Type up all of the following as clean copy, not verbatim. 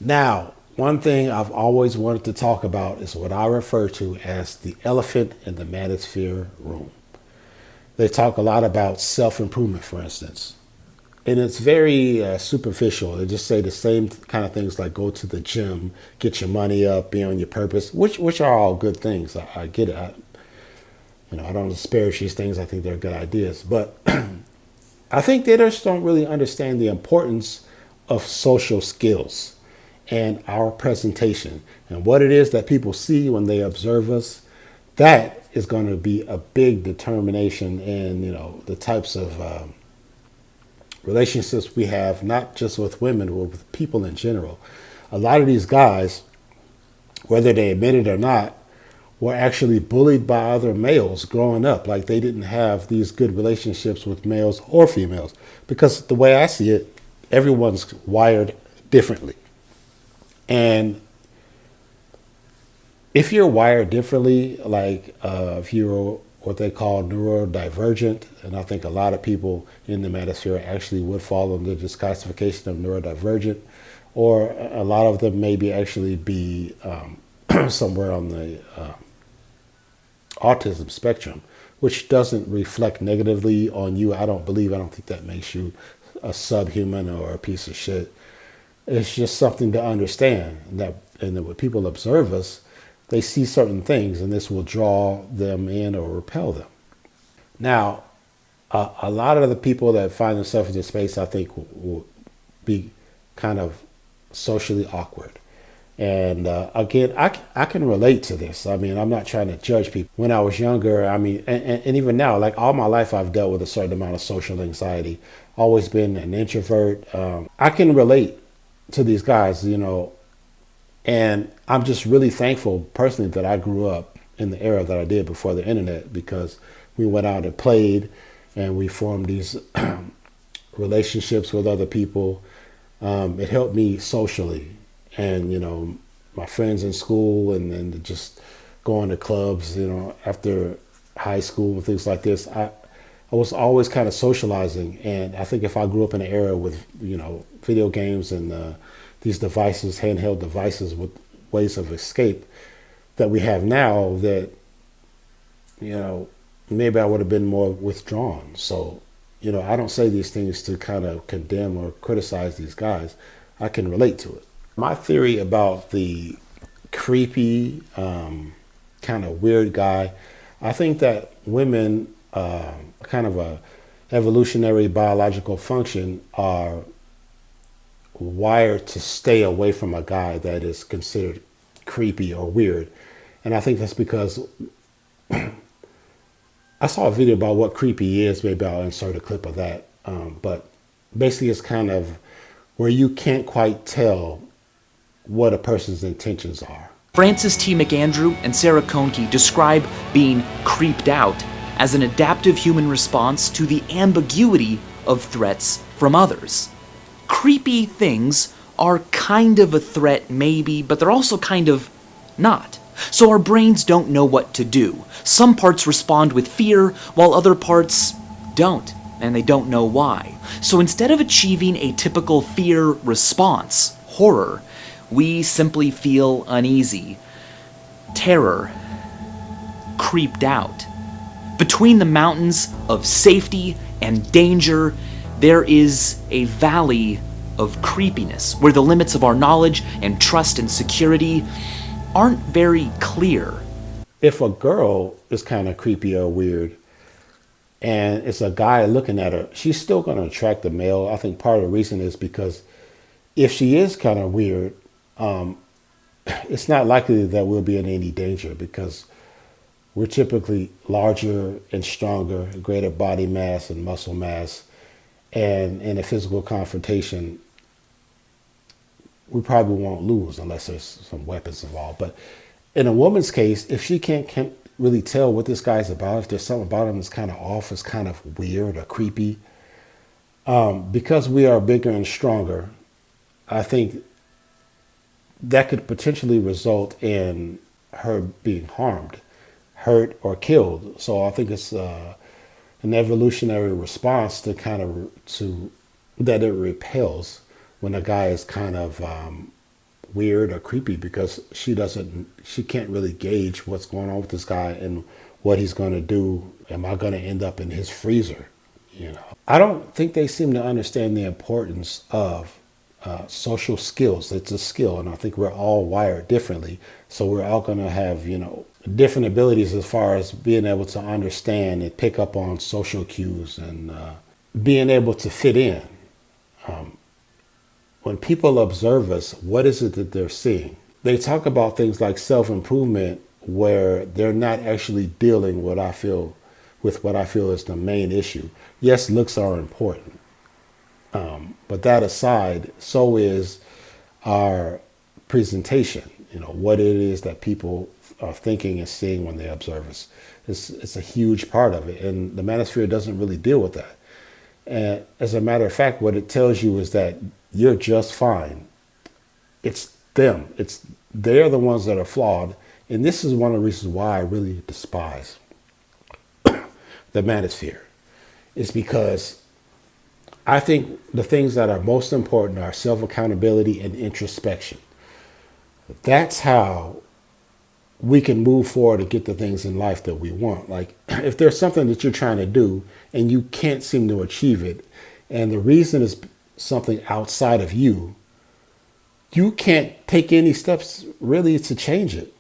Now, one thing I've always wanted to talk about is what I refer to as the elephant in the manosphere room. They talk a lot about self improvement, for instance, and it's very superficial. They just say the same kind of things like go to the gym, get your money up, be on your purpose, which are all good things. I get it. I don't disparage these things. I think they're good ideas, but I think they just don't really understand the importance of social skills and our presentation and what it is that people see when they observe us. That is going to be a big determination in the types of relationships we have, not just with women, but with people in general. A lot of these guys, whether they admit it or not, were actually bullied by other males growing up. Like they didn't have these good relationships with males or females. Because the way I see it, everyone's wired differently. And if you're wired differently, like if you're what they call neurodivergent, and I think a lot of people in the manosphere actually would fall under this classification of neurodivergent, or a lot of them maybe actually be somewhere on the autism spectrum, which doesn't reflect negatively on you. I don't think that makes you a subhuman or a piece of shit. It's just something to understand and that when people observe us, they see certain things and this will draw them in or repel them. Now, a lot of the people that find themselves in this space, I think, will be kind of socially awkward. And again, I can relate to this. I mean, I'm not trying to judge people. When I was younger, I mean, and even now, like all my life, I've dealt with a certain amount of social anxiety. Always been an introvert. I can relate to these guys, and I'm just really thankful personally that I grew up in the era that I did before the internet, because we went out and played and we formed these relationships with other people. It helped me socially, and my friends in school, and then just going to clubs, after high school and things like this. I was always kind of socializing, and I think if I grew up in an era with video games and these devices, handheld devices with ways of escape that we have now, that maybe I would have been more withdrawn. So I don't say these things to kind of condemn or criticize these guys. I can relate to it. My theory about the creepy, kind of weird guy, I think that women, kind of a evolutionary biological function, are wired to stay away from a guy that is considered creepy or weird. And I think that's because I saw a video about what creepy is. Maybe I'll insert a clip of that. But basically it's kind of where you can't quite tell what a person's intentions are. Francis T. McAndrew and Sarah Kohnke describe being creeped out as an adaptive human response to the ambiguity of threats from others. Creepy things are kind of a threat, maybe, but they're also kind of not. So our brains don't know what to do. Some parts respond with fear, while other parts don't, and they don't know why. So instead of achieving a typical fear response, horror, we simply feel uneasy, terror, creeped out. Between the mountains of safety and danger, there is a valley of creepiness, where the limits of our knowledge and trust and security aren't very clear. If a girl is kind of creepy or weird, and it's a guy looking at her, she's still going to attract a male. I think part of the reason is because if she is kind of weird, it's not likely that we'll be in any danger, because we're typically larger and stronger, greater body mass and muscle mass. And in a physical confrontation, we probably won't lose unless there's some weapons involved. But in a woman's case, if she can't really tell what this guy's about, if there's something about him that's kind of off, it's kind of weird or creepy, because we are bigger and stronger, I think that could potentially result in her being harmed, hurt, or killed. So I think it's an evolutionary response to that it repels when a guy is kind of weird or creepy because she can't really gauge what's going on with this guy and what he's going to do. Am I going to end up in his freezer? I don't think they seem to understand the importance of social skills. It's a skill, and I think we're all wired differently. So we're all going to have, different abilities as far as being able to understand and pick up on social cues and being able to fit in. When people observe us, what is it that they're seeing? They talk about things like self-improvement where they're not actually dealing with what I feel is the main issue. Yes, looks are important. But that aside, so is our presentation, what it is that people are thinking and seeing when they observe us. It's a huge part of it. And the Manosphere doesn't really deal with that. And as a matter of fact, what it tells you is that you're just fine. It's them. They're the ones that are flawed. And this is one of the reasons why I really despise the Manosphere. It's because I think the things that are most important are self-accountability and introspection. That's how we can move forward and get the things in life that we want. Like if there's something that you're trying to do and you can't seem to achieve it, and the reason is something outside of you, you can't take any steps really to change it.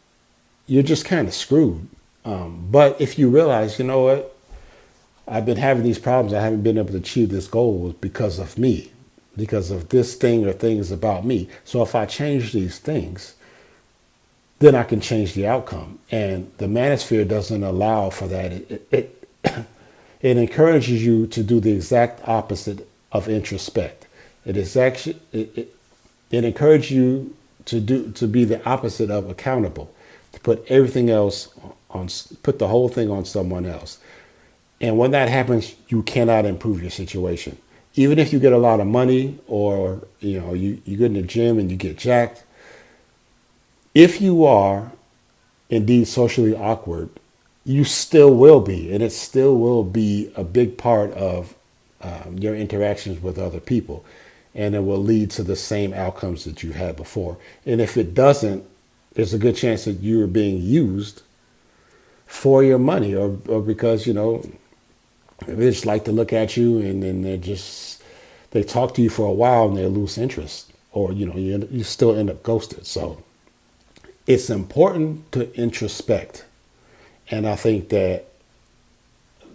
You're just kind of screwed. But if you realize, you know what, I've been having these problems, I haven't been able to achieve this goal because of me, because of this thing or things about me. So if I change these things, then I can change the outcome. And the Manosphere doesn't allow for that. It encourages you to do the exact opposite of introspect. It encourages you to be the opposite of accountable, to put everything else put the whole thing on someone else. And when that happens, you cannot improve your situation. Even if you get a lot of money or, you get in the gym and you get jacked, if you are indeed socially awkward, you still will be, and it still will be a big part of your interactions with other people. And it will lead to the same outcomes that you had before. And if it doesn't, there's a good chance that you're being used for your money or because, they just like to look at you and then they talk to you for a while and they lose interest, or, you still end up ghosted. So it's important to introspect. And I think that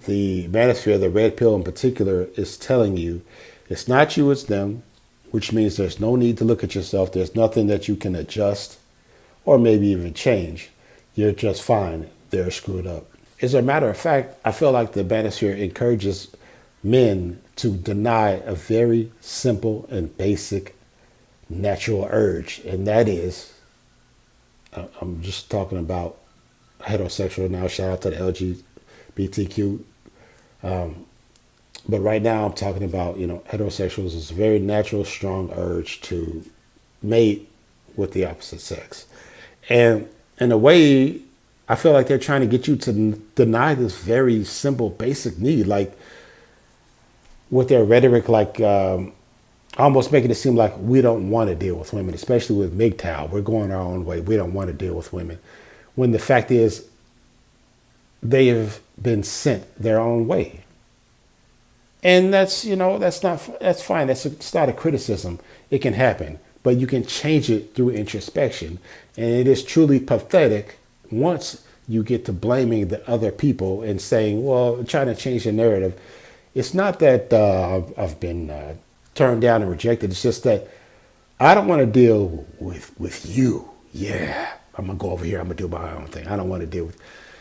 the Manosphere, the red pill in particular, is telling you it's not you, it's them, which means there's no need to look at yourself. There's nothing that you can adjust or maybe even change. You're just fine. They're screwed up. As a matter of fact, I feel like the Manosphere encourages men to deny a very simple and basic natural urge. And that is, I'm just talking about heterosexual now, shout out to the LGBTQ. But right now I'm talking about, heterosexuals is a very natural, strong urge to mate with the opposite sex. And in a way, I feel like they're trying to get you to deny this very simple, basic need, like with their rhetoric, like almost making it seem like we don't want to deal with women, especially with MGTOW. We're going our own way. We don't want to deal with women. When the fact is, they have been sent their own way. And that's fine. It's not a criticism. It can happen, but you can change it through introspection. And it is truly pathetic once you get to blaming the other people and saying, well, trying to change the narrative. It's not that I've been turned down and rejected. It's just that I don't want to deal with you. Yeah, I'm going to go over here. I'm going to do my own thing. I don't want to deal with.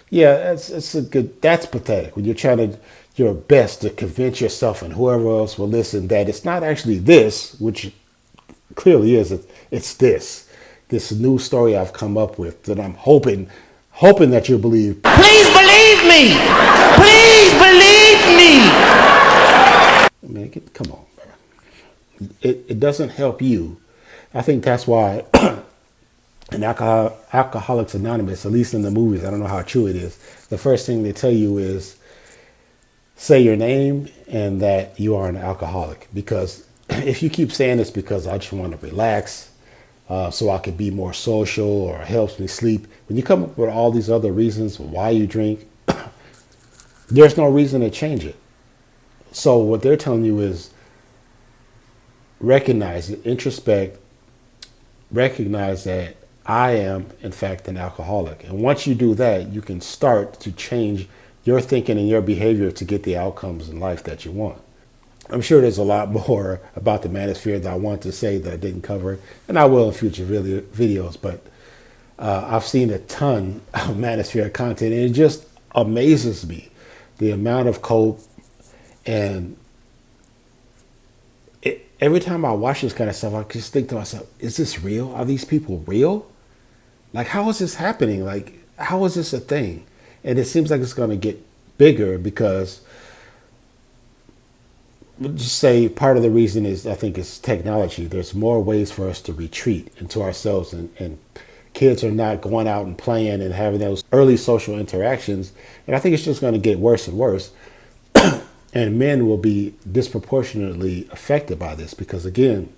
Yeah, that's pathetic. When you're trying your best to convince yourself and whoever else will listen that it's not actually this, which clearly is. It's this new story I've come up with that I'm hoping that you'll believe. Please believe me. Please believe me. Man, come on, bro. It doesn't help you. I think that's why in Alcoholics Anonymous, at least in the movies, I don't know how true it is, the first thing they tell you is say your name and that you are an alcoholic. Because if you keep saying this because I just want to relax, so I could be more social or helps me sleep. When you come up with all these other reasons why you drink, there's no reason to change it. So what they're telling you is recognize it, introspect, recognize that I am, in fact, an alcoholic. And once you do that, you can start to change your thinking and your behavior to get the outcomes in life that you want. I'm sure there's a lot more about the Manosphere that I want to say that I didn't cover, and I will in future videos, but I've seen a ton of Manosphere content, and it just amazes me the amount of cope. And every time I watch this kind of stuff, I just think to myself, is this real? Are these people real? Like, how is this happening? Like, how is this a thing? And it seems like it's going to get bigger because, we'll just say, part of the reason is, I think, it's technology. There's more ways for us to retreat into ourselves, and kids are not going out and playing and having those early social interactions. And I think it's just going to get worse and worse. And men will be disproportionately affected by this because, again,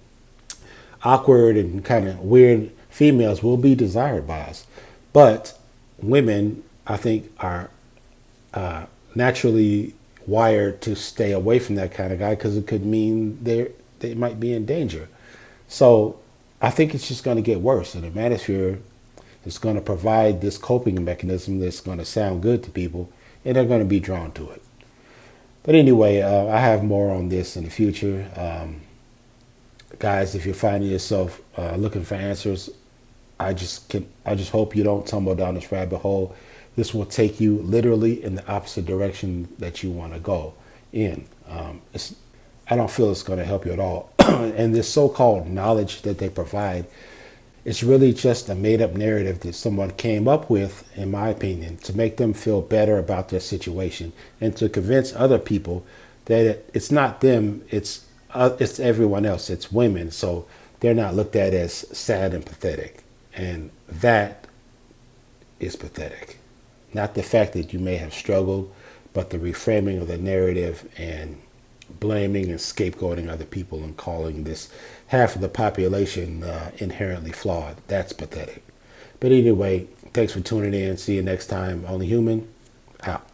awkward and kind of weird females will be desired by us. But women, I think, are naturally wired to stay away from that kind of guy because it could mean they might be in danger. So I think it's just going to get worse. And the Manosphere is going to provide this coping mechanism that's going to sound good to people, and they're going to be drawn to it. But anyway, I have more on this in the future. Guys, if you're finding yourself looking for answers, I just hope you don't tumble down this rabbit hole. This will take you literally in the opposite direction that you want to go in. I don't feel it's going to help you at all. And this so-called knowledge that they provide, it's really just a made-up narrative that someone came up with, in my opinion, to make them feel better about their situation and to convince other people that it's not them, it's everyone else, it's women, so they're not looked at as sad and pathetic. And that is pathetic. Not the fact that you may have struggled, but the reframing of the narrative and blaming and scapegoating other people and calling this half of the population inherently flawed. That's pathetic. But anyway, thanks for tuning in. See you next time. Only Human, out.